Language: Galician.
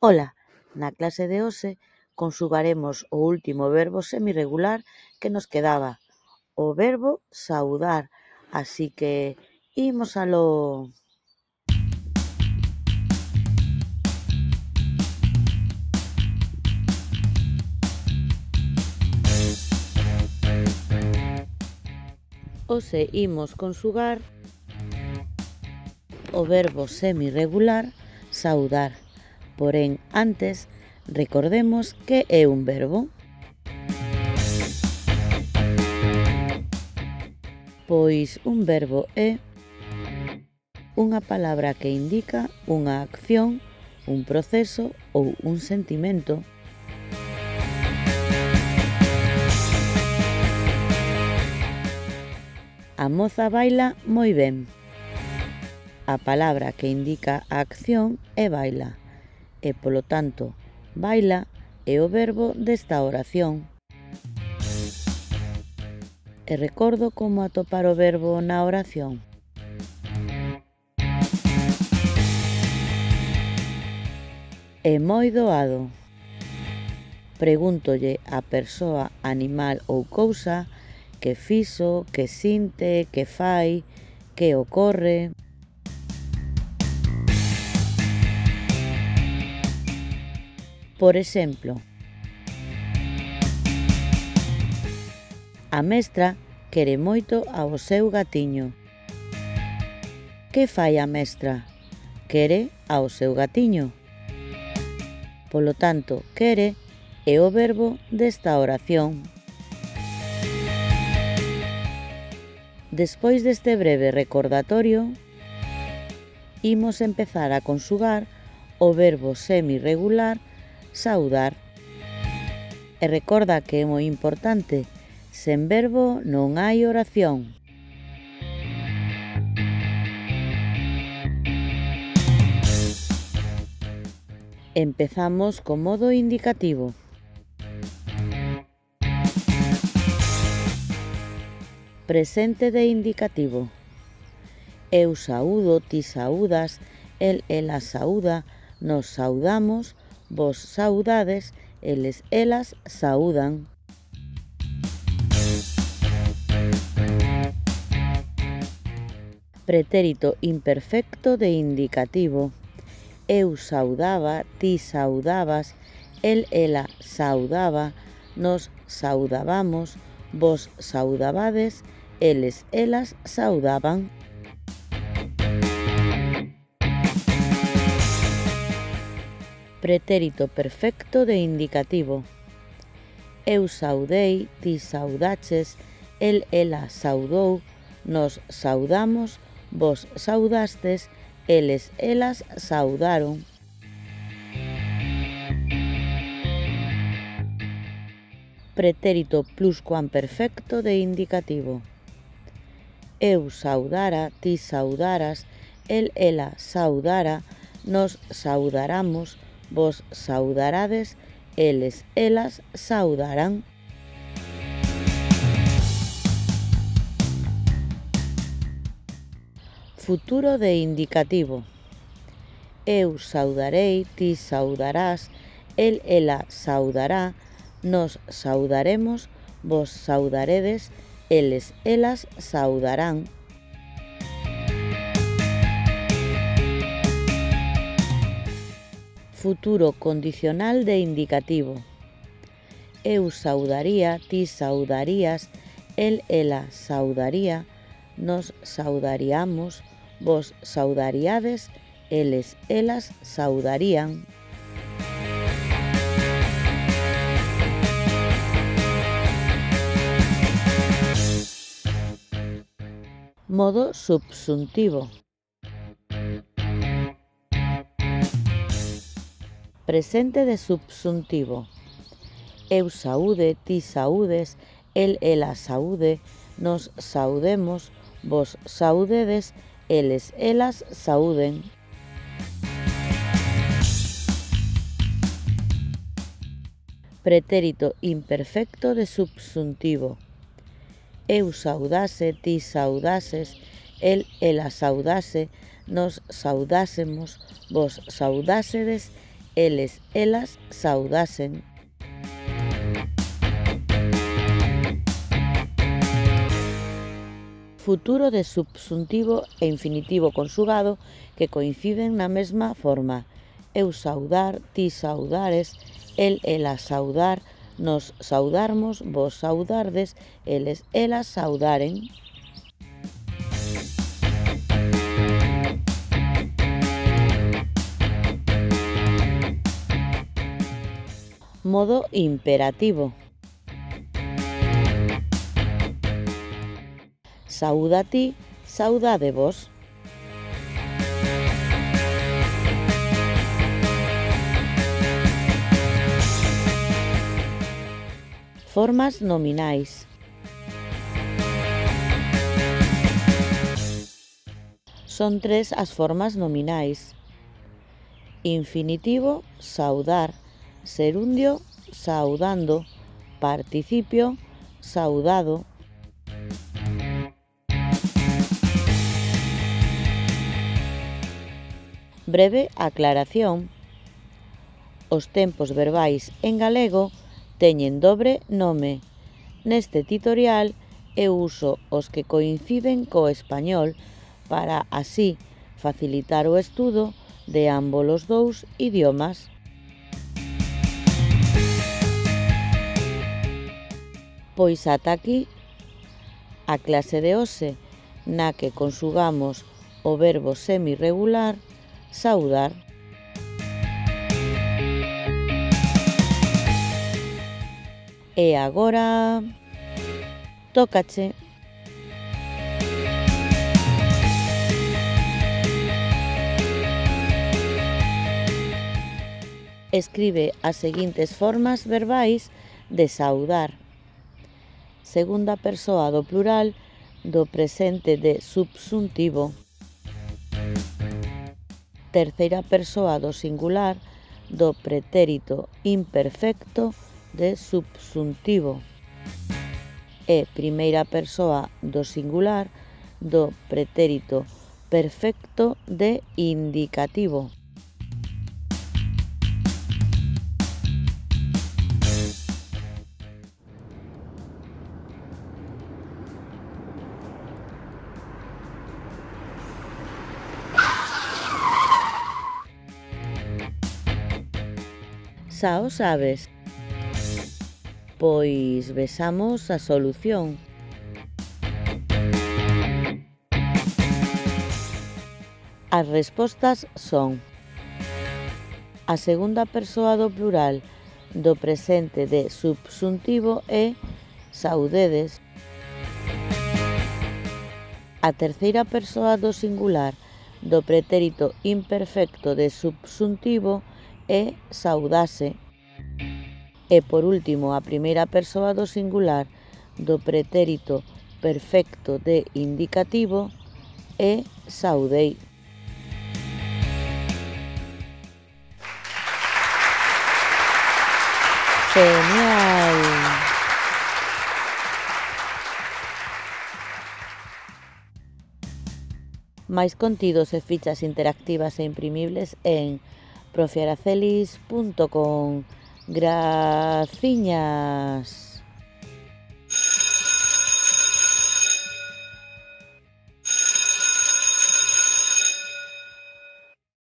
Ola, na clase de hoxe conxugaremos o último verbo semirregular que nos quedaba, o verbo saudar, así que imos aló. Hoxe imos conxugar o verbo semirregular saudar. Porén, antes, recordemos que é un verbo. Pois un verbo é unha palabra que indica unha acción, un proceso ou un sentimento. A moza baila moi ben. A palabra que indica a acción é baila e, polo tanto, baila é o verbo desta oración. E recordo como atopar o verbo na oración. É moi doado. Pregúntolle á persoa, animal ou cousa que fixo, que sinte, que fai, que ocorre. Por exemplo, a mestra quere moito ao seu gatiño. Que fai a mestra? Quere ao seu gatiño. Polo tanto, quere é o verbo desta oración. Despois deste breve recordatorio, imos empezar a conxugar o verbo semirregular saudar. E recorda que é moi importante, sen verbo non hai oración. Empezamos co modo indicativo. Presente de indicativo. Eu saúdo, ti saúdas, el, ela saúda, nos saudamos, vos saudades, eles, elas saúdan. Pretérito imperfecto de indicativo. Eu saudaba, ti saudabas, el, ela saudaba, nos saudabamos, vos saudabades, eles, elas saudaban. Pretérito perfecto de indicativo. Eu saudei, ti saudaches, el, ela saudou, nos saudamos, vos saudastes, eles, elas saudaron. Pretérito pluscuamperfecto de indicativo. Eu saudara, ti saudaras, el, ela saudara, nos saudaramos, vos saudarades, eles, elas saudarán. Futuro de indicativo. Eu saudarei, ti saudarás, el, ela saudará, nos saudaremos, vos saudaredes, eles, elas saudarán. Futuro condicional de indicativo. Eu saudaría, ti saudarías, el, ela saudaría, nos saudaríamos, vos saudaríades, eles, elas saudarían. Modo subsuntivo. Presente de subsuntivo. Eu saúde, ti saúdes, el, ela saúde, nos saudemos, vos saudedes, eles, elas saúden. Pretérito imperfecto de subsuntivo. Eu saudase, ti saudases, el, ela saudase, nos saudásemos, vos saudásedes, eles, elas saudasen. Futuro de subxuntivo e infinitivo conxugado que coinciden na mesma forma. Eu saudar, ti saudares, el, ela saudar, nos saudarmos, vos saudardes, eles, elas saudaren. Modo imperativo. Sauda ti, saudade vos. Formas nominais. Son tres as formas nominais. Infinitivo, saudar. Serundio, saudando. Participio, saudado. Breve aclaración. Os tempos verbais en galego teñen dobre nome. Neste tutorial eu uso os que coinciden co español para así facilitar o estudo de ambos os dous idiomas. Pois ata aquí a clase de hoxe na que conxugamos o verbo semirregular saudar. E agora tócache. Escribe as seguintes formas verbais de saudar. Segunda persoa do plural do presente de subxuntivo. Terceira persoa do singular do pretérito imperfecto de subxuntivo. E primeira persoa do singular do pretérito perfecto de indicativo. Xa o sabes? Pois vexamos a solución. As respostas son: a segunda persoa do plural do presente de subxuntivo é saudedes. A terceira persoa do singular do pretérito imperfecto de subxuntivo é saudase. E por último, a primeira persoa do singular do pretérito perfecto de indicativo é saudei. Genial! Máis contidos e fichas interactivas e imprimibles en profiaracelis.com. Graciñas.